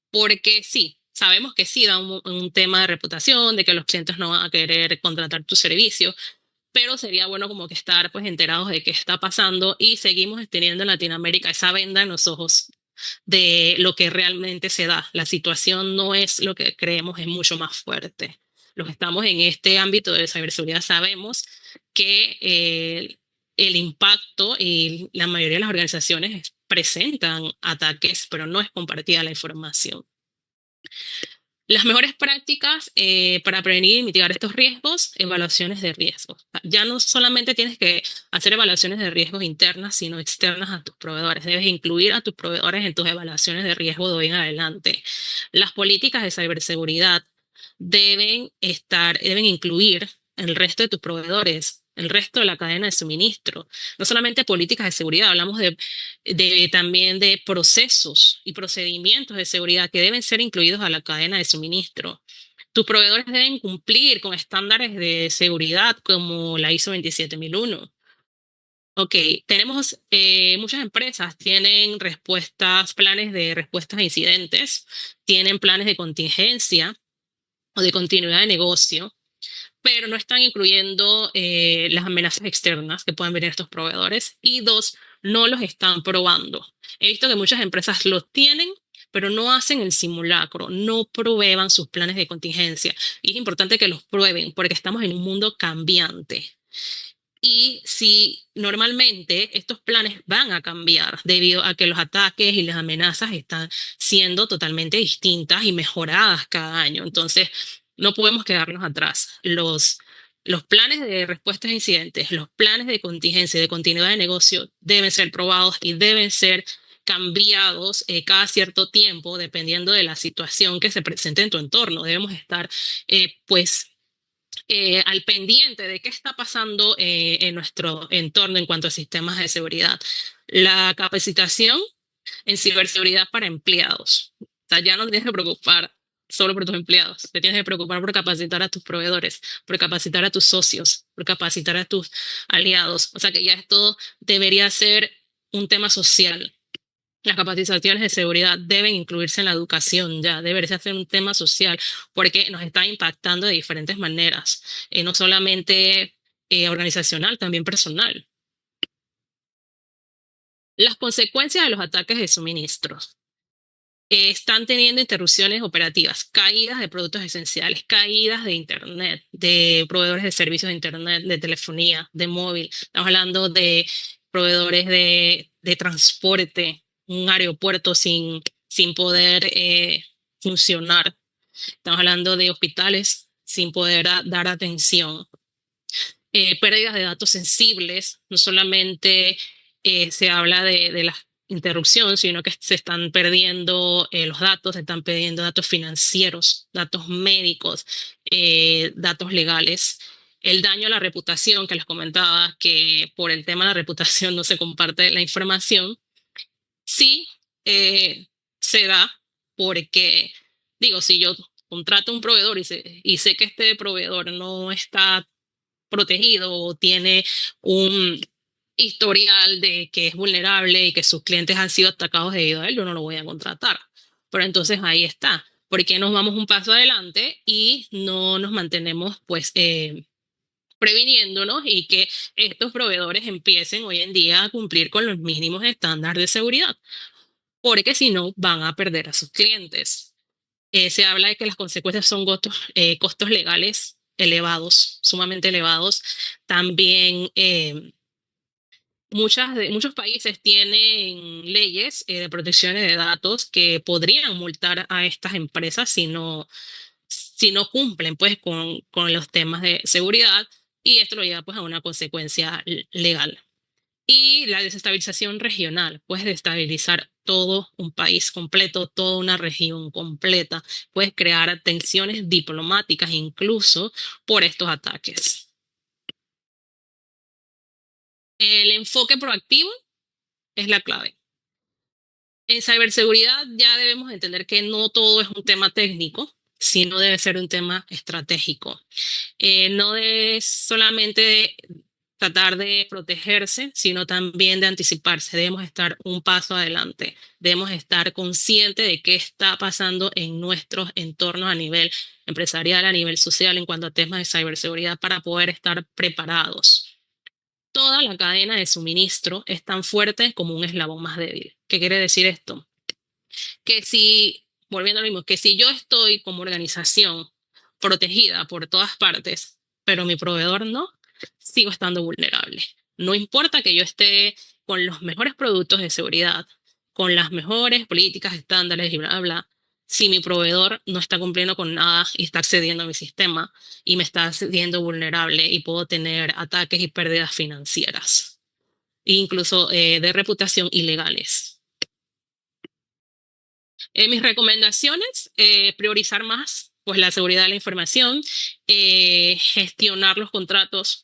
porque sí, sabemos que sí da un tema de reputación, de que los clientes no van a querer contratar tu servicio, pero sería bueno como que estar pues enterados de qué está pasando y seguimos teniendo en Latinoamérica esa venda en los ojos de lo que realmente se da. La situación no es lo que creemos, es mucho más fuerte. Los que estamos en este ámbito de ciberseguridad sabemos que el impacto y la mayoría de las organizaciones presentan ataques, pero no es compartida la información. Las mejores prácticas para prevenir y mitigar estos riesgos, evaluaciones de riesgos. Ya no solamente tienes que hacer evaluaciones de riesgos internas, sino externas a tus proveedores. Debes incluir a tus proveedores en tus evaluaciones de riesgo de hoy en adelante. Las políticas de ciberseguridad deben incluir el resto de tus proveedores, el resto de la cadena de suministro. No solamente políticas de seguridad, hablamos también de procesos y procedimientos de seguridad que deben ser incluidos a la cadena de suministro. Tus proveedores deben cumplir con estándares de seguridad como la ISO 27001. Ok, tenemos muchas empresas, tienen planes de respuestas a incidentes, tienen planes de contingencia o de continuidad de negocio, pero no están incluyendo las amenazas externas que pueden venir estos proveedores. Y dos, no los están probando. He visto que muchas empresas los tienen, pero no hacen el simulacro, no prueban sus planes de contingencia. Y es importante que los prueben porque estamos en un mundo cambiante. Y si normalmente estos planes van a cambiar debido a que los ataques y las amenazas están siendo totalmente distintas y mejoradas cada año. Entonces, no podemos quedarnos atrás. Los planes de respuesta a incidentes, los planes de contingencia y de continuidad de negocio deben ser probados y deben ser cambiados cada cierto tiempo dependiendo de la situación que se presente en tu entorno. Debemos estar, pues, al pendiente de qué está pasando en nuestro entorno en cuanto a sistemas de seguridad. La capacitación en ciberseguridad para empleados. O sea, ya no tienes que preocupar solo por tus empleados, te tienes que preocupar por capacitar a tus proveedores, por capacitar a tus socios, por capacitar a tus aliados. O sea que ya esto debería ser un tema social. Las capacitaciones de seguridad deben incluirse en la educación, ya debería ser un tema social, porque nos está impactando de diferentes maneras, no solamente organizacional, también personal. Las consecuencias de los ataques de suministros. Están teniendo interrupciones operativas, caídas de productos esenciales, caídas de Internet, de proveedores de servicios de Internet, de telefonía, de móvil. Estamos hablando de proveedores de transporte, un aeropuerto sin poder funcionar. Estamos hablando de hospitales sin poder dar atención. Pérdidas de datos sensibles, no solamente se habla de la interrupción, sino que se están perdiendo los datos, se están perdiendo datos financieros, datos médicos, datos legales. El daño a la reputación, que les comentaba, que por el tema de la reputación no se comparte la información, sí se da porque, digo, si yo contrato un proveedor y sé que este proveedor no está protegido o tiene un historial de que es vulnerable y que sus clientes han sido atacados debido a él, yo no lo voy a contratar. Pero entonces ahí está. ¿Por qué nos vamos un paso adelante y no nos mantenemos pues previniéndonos y que estos proveedores empiecen hoy en día a cumplir con los mínimos estándares de seguridad? Porque si no, van a perder a sus clientes. Se habla de que las consecuencias son costos legales elevados, sumamente elevados. También muchos países tienen leyes de protección de datos que podrían multar a estas empresas si no cumplen pues con los temas de seguridad, y esto lo lleva pues a una consecuencia legal. Y la desestabilización regional, puedes destabilizar todo un país completo, toda una región completa, puedes crear tensiones diplomáticas incluso por estos ataques. El enfoque proactivo es la clave. En ciberseguridad ya debemos entender que no todo es un tema técnico, sino debe ser un tema estratégico. No es solamente tratar de protegerse, sino también de anticiparse. Debemos estar un paso adelante. Debemos estar conscientes de qué está pasando en nuestros entornos a nivel empresarial, a nivel social, en cuanto a temas de ciberseguridad, para poder estar preparados. Toda la cadena de suministro es tan fuerte como un eslabón más débil. ¿Qué quiere decir esto? Que si, volviendo a lo mismo, que si yo estoy como organización protegida por todas partes, pero mi proveedor no, sigo estando vulnerable. No importa que yo esté con los mejores productos de seguridad, con las mejores políticas, estándares y bla, bla, bla. Si mi proveedor no está cumpliendo con nada y está accediendo a mi sistema y me está haciendo vulnerable, y puedo tener ataques y pérdidas financieras, incluso de reputación, ilegales. Mis recomendaciones, priorizar más pues la seguridad de la información, gestionar los contratos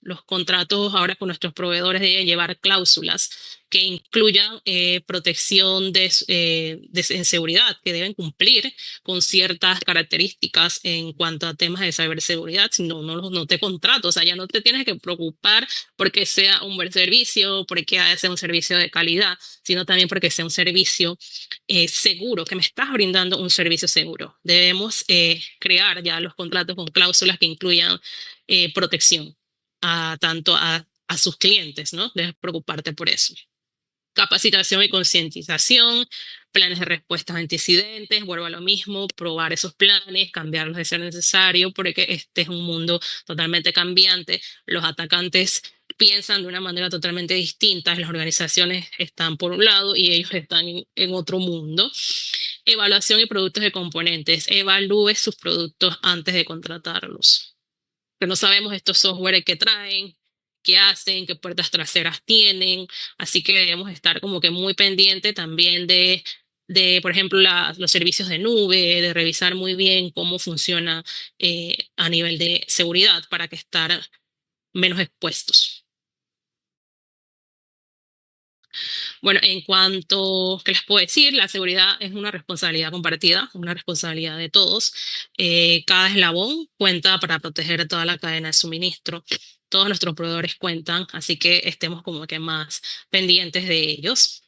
ahora con nuestros proveedores deben llevar cláusulas que incluyan protección en seguridad, que deben cumplir con ciertas características en cuanto a temas de ciberseguridad. Si no, no te contrato, o sea, ya no te tienes que preocupar porque sea un buen servicio, porque sea un servicio de calidad, sino también porque sea un servicio seguro, que me estás brindando un servicio seguro. Debemos crear ya los contratos con cláusulas que incluyan protección tanto a sus clientes, ¿no? Debes preocuparte por eso. Capacitación y concientización, planes de respuestas ante incidentes, vuelvo a lo mismo, probar esos planes, cambiarlos de ser necesario, porque este es un mundo totalmente cambiante. Los atacantes piensan de una manera totalmente distinta, las organizaciones están por un lado y ellos están en otro mundo. Evaluación y productos de componentes. Evalúe sus productos antes de contratarlos. Que no sabemos estos software que traen, qué hacen, qué puertas traseras tienen, así que debemos estar como que muy pendiente también por ejemplo, los servicios de nube, de revisar muy bien cómo funciona a nivel de seguridad para que estar menos expuestos. Bueno, en cuanto, ¿qué les puedo decir? La seguridad es una responsabilidad compartida, una responsabilidad de todos. Cada eslabón cuenta para proteger toda la cadena de suministro. Todos nuestros proveedores cuentan, así que estemos como que más pendientes de ellos.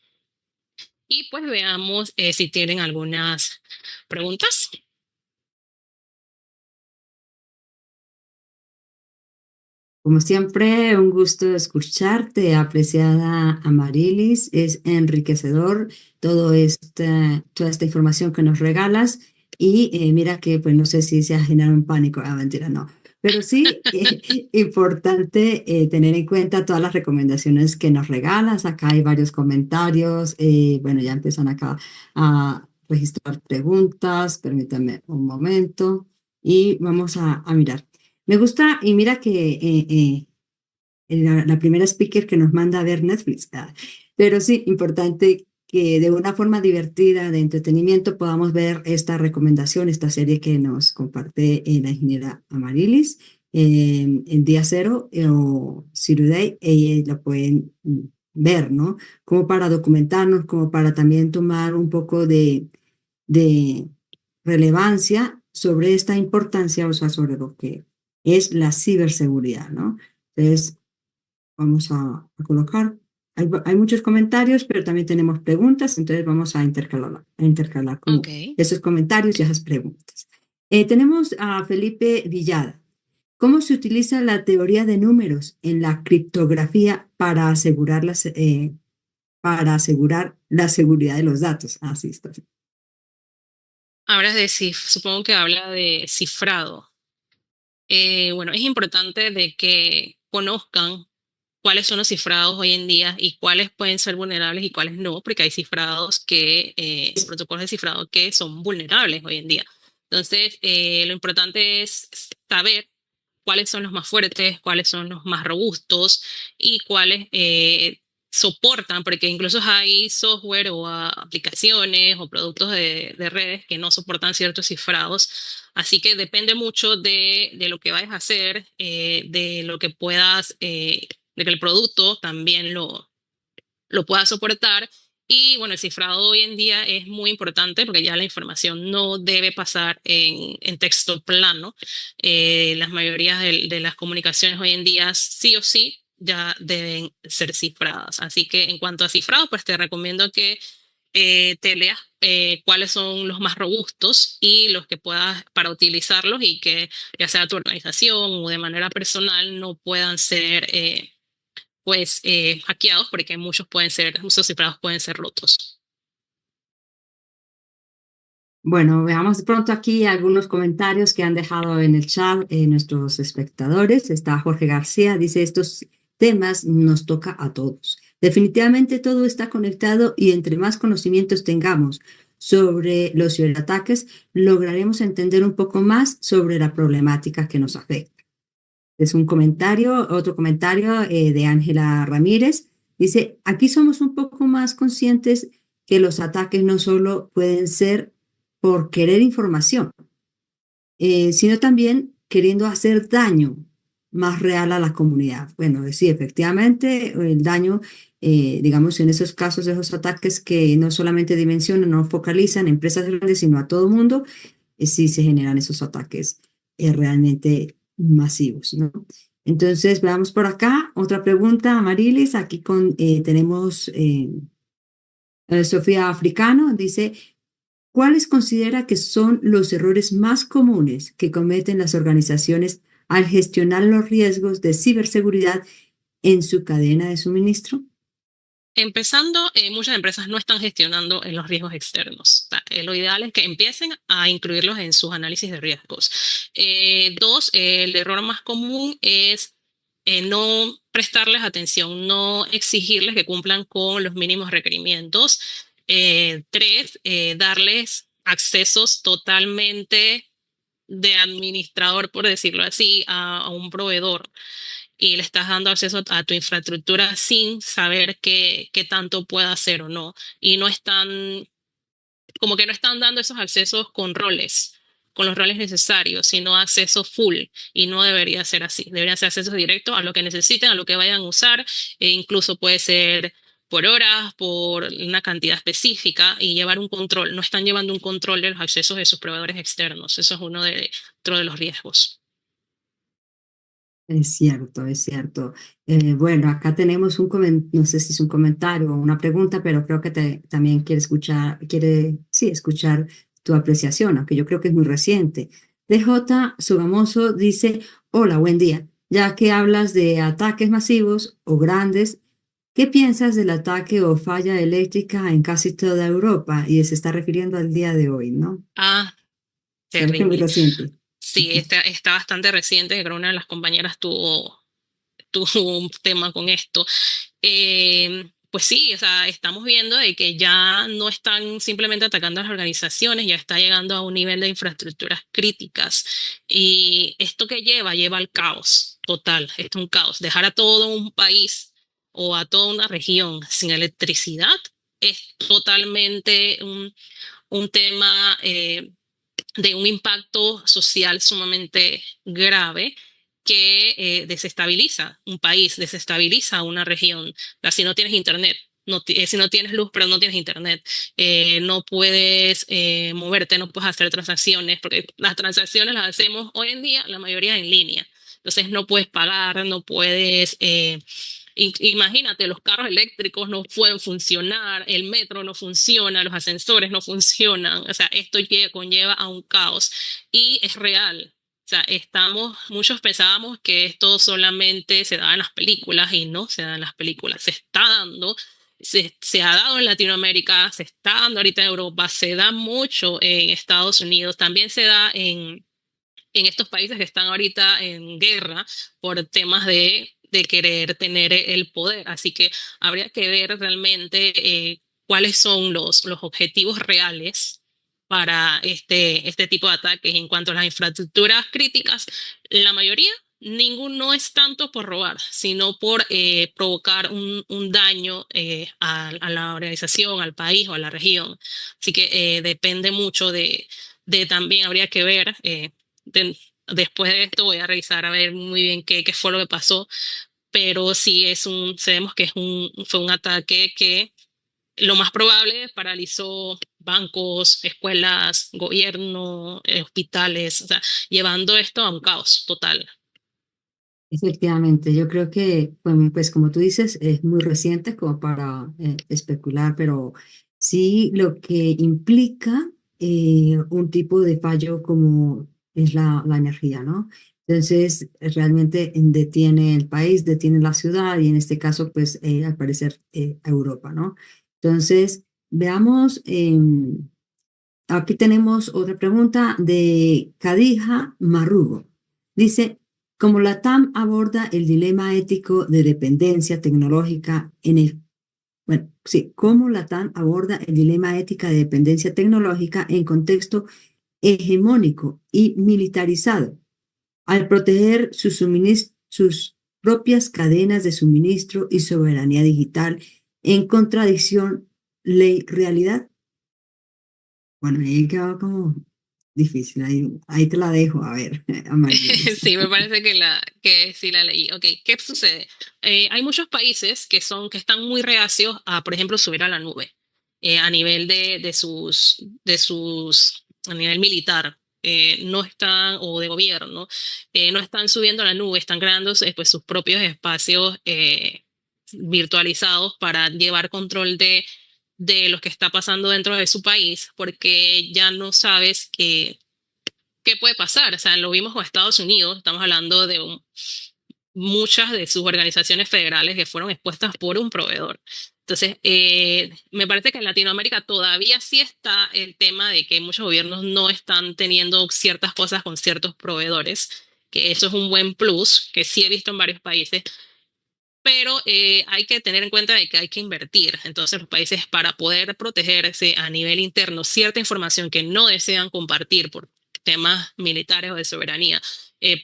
Y pues veamos si tienen algunas preguntas. Como siempre, un gusto escucharte, apreciada Amarilis. Es enriquecedor toda esta información que nos regalas. Y mira que, pues no sé si se ha generado un pánico. Ah, mentira, no. Pero sí, importante tener en cuenta todas las recomendaciones que nos regalas. Acá hay varios comentarios. Bueno, ya empiezan acá a registrar preguntas. Permítame un momento. Y vamos a mirar. Me gusta, y mira que la primera speaker que nos manda a ver Netflix, pero sí, importante que de una forma divertida, de entretenimiento, podamos ver esta recomendación, esta serie que nos comparte la ingeniera Amarilis en Día Cero o Zero Day, la pueden ver, ¿no? Como para documentarnos, como para también tomar un poco de relevancia sobre esta importancia, o sea, sobre lo que es la ciberseguridad, ¿no? Entonces, vamos a colocar, hay muchos comentarios, pero también tenemos preguntas, entonces vamos a intercalar como Ok. esos comentarios y esas preguntas. Tenemos a Felipe Villada. ¿Cómo se utiliza la teoría de números en la criptografía para asegurar la seguridad de los datos? Así está. Hablas de supongo que habla de cifrado. Bueno, es importante de que conozcan cuáles son los cifrados hoy en día y cuáles pueden ser vulnerables y cuáles no, porque hay cifrados protocolos de cifrado que son vulnerables hoy en día. Entonces, lo importante es saber cuáles son los más fuertes, cuáles son los más robustos y cuáles soportan, porque incluso hay software o aplicaciones o productos de redes que no soportan ciertos cifrados. Así que depende mucho de lo que vayas a hacer, de lo que puedas, de que el producto también lo pueda soportar. Y bueno, el cifrado hoy en día es muy importante porque ya la información no debe pasar en texto plano. Las mayorías de las comunicaciones hoy en día sí o sí ya deben ser cifradas. Así que en cuanto a cifrado, pues te recomiendo que te leas cuáles son los más robustos y los que puedas para utilizarlos y que ya sea tu organización o de manera personal no puedan ser hackeados porque muchos cifrados pueden ser rotos. Bueno, veamos de pronto aquí algunos comentarios que han dejado en el chat nuestros espectadores. Está Jorge García, dice, estos temas nos toca a todos. Definitivamente todo está conectado y entre más conocimientos tengamos sobre los ciberataques, lograremos entender un poco más sobre la problemática que nos afecta. Es un comentario, otro comentario de Ángela Ramírez. Dice, aquí somos un poco más conscientes que los ataques no solo pueden ser por querer información, sino también queriendo hacer daño más real a la comunidad. Bueno, sí, efectivamente, el daño, digamos, en esos casos, esos ataques que no solamente dimensionan, no focalizan en empresas grandes, sino a todo mundo, sí se generan esos ataques realmente masivos, ¿no? Entonces, veamos por acá otra pregunta, Marilis. Aquí tenemos Sofía Africano, dice, ¿cuáles considera que son los errores más comunes que cometen las organizaciones al gestionar los riesgos de ciberseguridad en su cadena de suministro? Empezando, muchas empresas no están gestionando los riesgos externos. O sea, lo ideal es que empiecen a incluirlos en sus análisis de riesgos. Dos, el error más común es no prestarles atención, no exigirles que cumplan con los mínimos requerimientos. Tres, darles accesos totalmente de administrador, por decirlo así, a un proveedor y le estás dando acceso a tu infraestructura sin saber qué tanto puede hacer o no. Y no están, como que no están dando esos accesos con los roles necesarios, sino acceso full. Y no debería ser así. Deberían ser accesos directos a lo que necesiten, a lo que vayan a usar. E incluso puede ser por horas, por una cantidad específica y llevar un control. No están llevando un control de los accesos de sus proveedores externos. Eso es otro de los riesgos. Es cierto, es cierto. Bueno, acá tenemos no sé si es un comentario o una pregunta, pero creo que también sí, escuchar tu apreciación, aunque yo creo que es muy reciente. DJ Sugamoso dice, hola, buen día. Ya que hablas de ataques masivos o grandes, ¿qué piensas del ataque o falla eléctrica en casi toda Europa? Y se está refiriendo al día de hoy, ¿no? Ah, Creo que es muy terrible. reciente. Sí, está bastante reciente, que creo una de las compañeras tuvo un tema con esto. Pues sí, o sea, estamos viendo de que ya no están simplemente atacando a las organizaciones, ya está llegando a un nivel de infraestructuras críticas. Y esto que lleva al caos total, es un caos. Dejar a todo un país o a toda una región sin electricidad es totalmente un tema de un impacto social sumamente grave que desestabiliza un país, desestabiliza una región. O sea, si no tienes internet, si no tienes luz, pero no tienes internet, no puedes moverte, no puedes hacer transacciones, porque las transacciones las hacemos hoy en día, la mayoría en línea. Entonces no puedes pagar, no puedes imagínate, los carros eléctricos no pueden funcionar, el metro no funciona, los ascensores no funcionan. O sea, esto conlleva a un caos y es real. O sea, muchos pensábamos que esto solamente se daba en las películas y no se da en las películas, se está dando. se ha dado en Latinoamérica, se está dando ahorita en Europa, se da mucho en Estados Unidos, también se da en estos países que están ahorita en guerra por temas de querer tener el poder. Así que habría que ver realmente cuáles son los objetivos reales para este tipo de ataques. En cuanto a las infraestructuras críticas, la mayoría, ninguno es tanto por robar, sino por provocar un daño a la organización, al país o a la región. Así que depende mucho de también habría que ver de- después de esto voy a revisar a ver muy bien qué fue lo que pasó, pero sí sabemos que fue un ataque que lo más probable paralizó bancos, escuelas, gobierno, hospitales, o sea, llevando esto a un caos total. Efectivamente, yo creo que, pues como tú dices, es muy reciente como para especular, pero sí lo que implica un tipo de fallo como es la energía, ¿no? Entonces, realmente detiene el país, detiene la ciudad y en este caso, pues al parecer, Europa, ¿no? Entonces, veamos, aquí tenemos otra pregunta de Kadija Marrugo. Dice, como la TAM aborda el dilema ético de dependencia tecnológica en el, bueno, sí, cómo la TAM aborda el dilema ética de dependencia tecnológica en contexto hegemónico y militarizado, al proteger sus propias cadenas de suministro y soberanía digital en contradicción ley-realidad. Bueno, ahí quedó como difícil, ahí te la dejo, a ver, Amarielis. Sí, me parece que sí la leí. Ok, ¿qué sucede? Hay muchos países que están muy reacios a, por ejemplo, subir a la nube a nivel a nivel militar. No están, o de gobierno, no están subiendo a la nube, están creando pues, sus propios espacios virtualizados para llevar control de lo que está pasando dentro de su país, porque ya no sabes qué puede pasar. O sea, lo vimos con Estados Unidos, estamos hablando de muchas de sus organizaciones federales que fueron expuestas por un proveedor. Entonces, me parece que en Latinoamérica todavía sí está el tema de que muchos gobiernos no están teniendo ciertas cosas con ciertos proveedores, que eso es un buen plus, que sí he visto en varios países, pero hay que tener en cuenta de que hay que invertir. Entonces, los países para poder protegerse a nivel interno cierta información que no desean compartir por temas militares o de soberanía,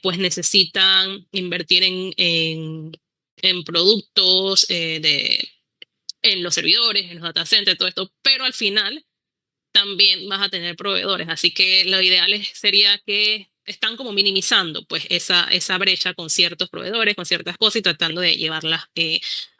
pues necesitan invertir en productos, en los servidores, en los data centers, todo esto, pero al final también vas a tener proveedores. Así que lo ideal sería que están como minimizando pues esa brecha con ciertos proveedores, con ciertas cosas y tratando de llevarlas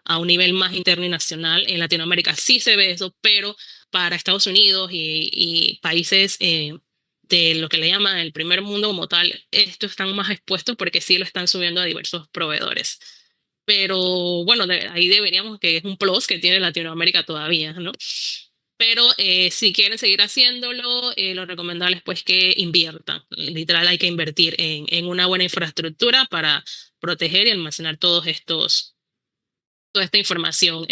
a un nivel más interno y nacional. En Latinoamérica sí se ve eso, pero para Estados Unidos y países de lo que le llaman el primer mundo como tal, estos están más expuestos porque sí lo están subiendo a diversos proveedores. Pero bueno, ahí deberíamos que es un plus que tiene Latinoamérica todavía, ¿no? Pero si quieren seguir haciéndolo, lo recomendable es pues que inviertan. Literal hay que invertir en una buena infraestructura para proteger y almacenar toda esta información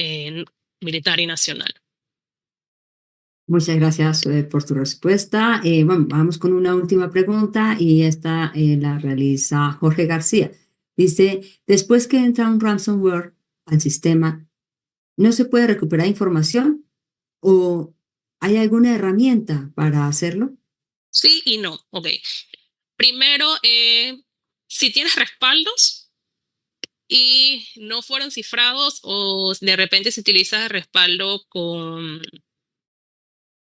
militar y nacional. Muchas gracias por tu respuesta. Bueno, vamos con una última pregunta y esta la realiza Jorge García. Dice, después que entra un ransomware al sistema, ¿no se puede recuperar información o hay alguna herramienta para hacerlo? Sí y no. Ok. Primero, si tienes respaldos y no fueron cifrados o de repente se utiliza respaldo con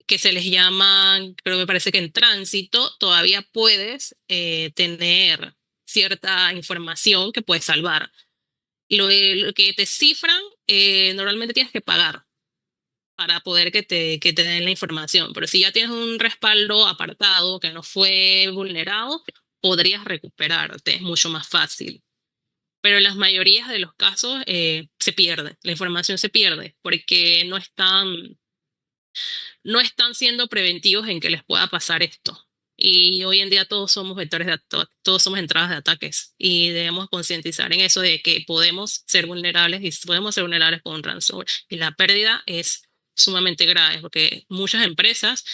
que se les llama, pero me parece que en tránsito todavía puedes tener cierta información que puedes salvar. Lo que te cifran, normalmente tienes que pagar para poder que te den la información. Pero si ya tienes un respaldo apartado que no fue vulnerado, podrías recuperarte, es mucho más fácil. Pero en las mayorías de los casos se pierde, la información se pierde porque no están siendo preventivos en que les pueda pasar esto. Y hoy en día todos somos vectores de todos somos entradas de ataques y debemos concientizar en eso de que podemos ser vulnerables y podemos ser vulnerables con un ransomware. Y la pérdida es sumamente grave porque muchas empresas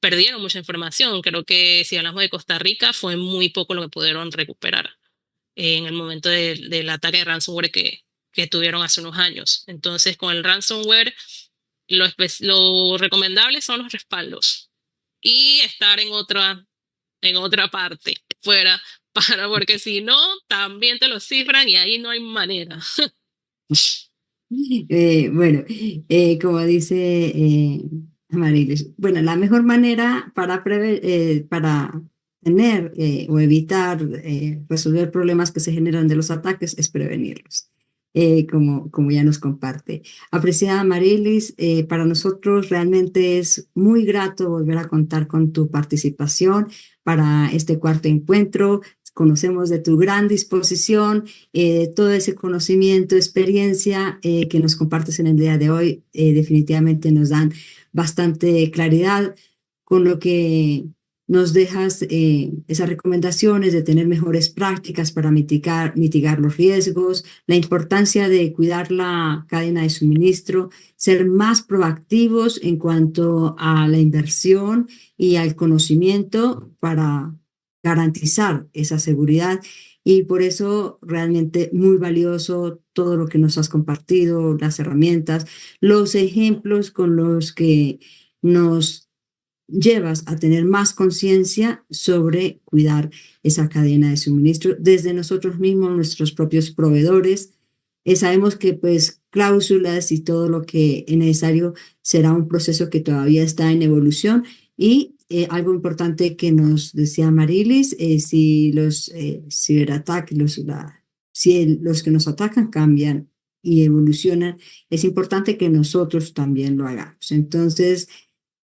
perdieron mucha información. Creo que si hablamos de Costa Rica fue muy poco lo que pudieron recuperar en el momento del ataque de ransomware que tuvieron hace unos años. Entonces, con el ransomware, lo recomendable son los respaldos y estar en otra parte, fuera, porque si no, también te lo cifran y ahí no hay manera. Bueno, como dice Amarilis, bueno, la mejor manera para tener o evitar resolver problemas que se generan de los ataques es prevenirlos, como ya nos comparte. Apreciada Amarilis, para nosotros realmente es muy grato volver a contar con tu participación para este cuarto encuentro. Conocemos de tu gran disposición, todo ese conocimiento, experiencia que nos compartes en el día de hoy, definitivamente nos dan bastante claridad con lo que nos dejas esas recomendaciones de tener mejores prácticas para mitigar los riesgos, la importancia de cuidar la cadena de suministro, ser más proactivos en cuanto a la inversión y al conocimiento para garantizar esa seguridad. Y por eso realmente muy valioso todo lo que nos has compartido, las herramientas, los ejemplos con los que nos llevas a tener más conciencia sobre cuidar esa cadena de suministro desde nosotros mismos, nuestros propios proveedores. Sabemos que pues cláusulas y todo lo que es necesario será un proceso que todavía está en evolución y algo importante que nos decía Marilis, si los ciberataques, si los que nos atacan cambian y evolucionan, es importante que nosotros también lo hagamos. Entonces,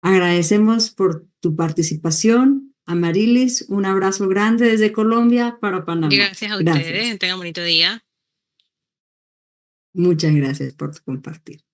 agradecemos por tu participación. Amarilis, un abrazo grande desde Colombia para Panamá. Gracias a Gracias. ustedes, tengan un bonito día. Muchas gracias por compartir.